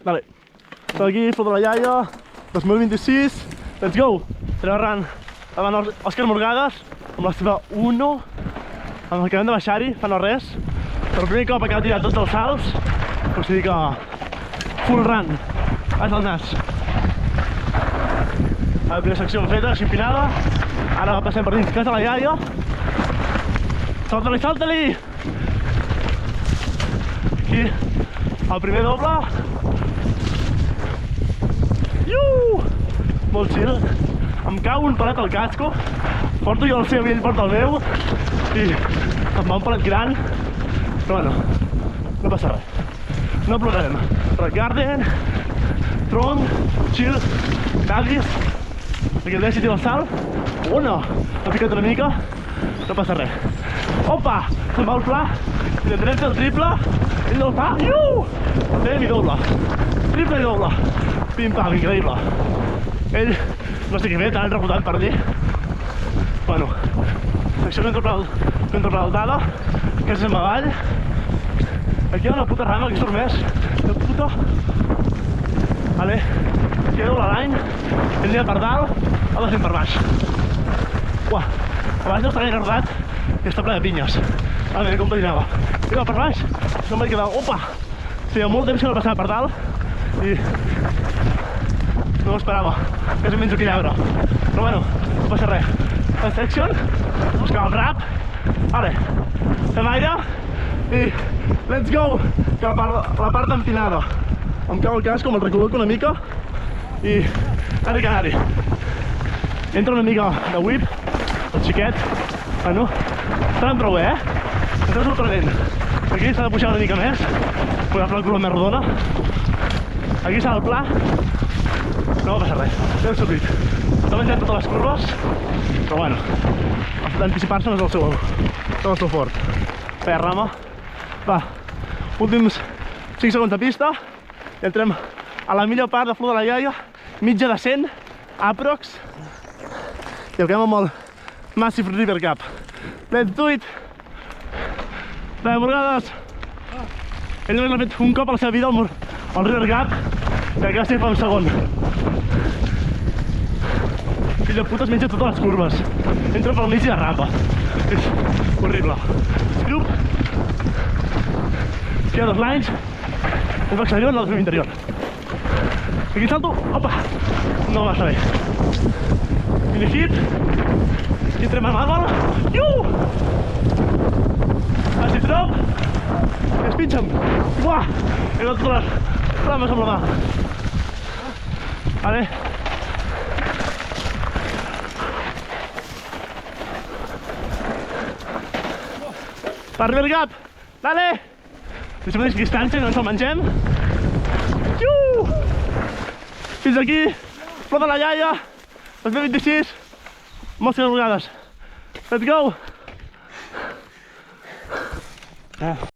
Vale. Estem aquí, Flor de la Iaia, 2026. Let's go! Estarem arran davant Òscar Morgades, amb la seva 1, amb el que acabem de baixar-hi, fa no res. Per primer cop acaba de tirar tots els salts, o sigui que full run, baix al nas. La primera secció feta, així empinada. Ara passem per dins casa de la iaia. Salta-li, salta-li! Aquí, el primer doble. Molt chill. Em cau un palet al casco. Porto jo el seu i ell porta el meu. I em va un palet gran. Però bueno, no passa res. No plorarem. Rock Garden, tronc, chill, Davis. Aquí el deixi tira el salt. Una! Ha picat una mica. No passa res. Opa! Se'n va el pla. Intentarem fer el triple. Ell no el fa. El fem i doble. Triple i doble. Pim-pam, increïble. Ell no sé què bé, tan revoltat per dir. Bueno, secció contra el dada, que és en avall. Aquí hi ha una puta rama que surt més. Que puta. Vale, aquí doble l'any. Hem anat per dalt, ha de fer per baix. Uah, a baix no està gaire rodat i està ple de pinyes. A veure com patinava. Vinga, per baix, no em vaig quedar. Opa! Feia molt temps que no passava per dalt i no m'esperava, quasi menys aquell arbre. Però bueno, no passa res. La section, buscam el rap. Vale, fem aire i let's go! Que la part empinada. Em cau el casco, me'l recol·loco una mica i ari canari. Entra una mica de whip, el xiquet. Bueno, està anant prou bé, Està sorprenent. Aquí s'ha de pujar una mica més, per agafar la curva més rodona. Aquí s'ha el pla. No va passar res, ben sortit. Està menjant totes les curves, però bueno, d'anticipar-se no és el seu fort. Feia rama. Va, últims 5 segons de pista i entrem a la millor part de Flor de la Iaia, mitja de 100, aprox, i acabem amb el Massive River Gap. Let's do it! Va, Morgades! Ell només l'ha fet un cop a la seva vida, el River Gap, i acaba de fa un segon. Fill de puta es menja totes les curves. Entra pel mig i derrapa. És horrible. Scoop. Aquí hi ha 2 lines. Un va exterior i l'altre fem interior. Aquí salto. Opa! No va estar bé. Mini hit. Aquí entrem amb àrbol. Així drop. I es pinxa'm. Uah! He agafat totes les rames amb la mà. Vale. Per River Gap, dale! Deixem una distància, no ens el mengem. Fins aquí, Flor de la Iaia, 2026, moltes vegades. Let's go!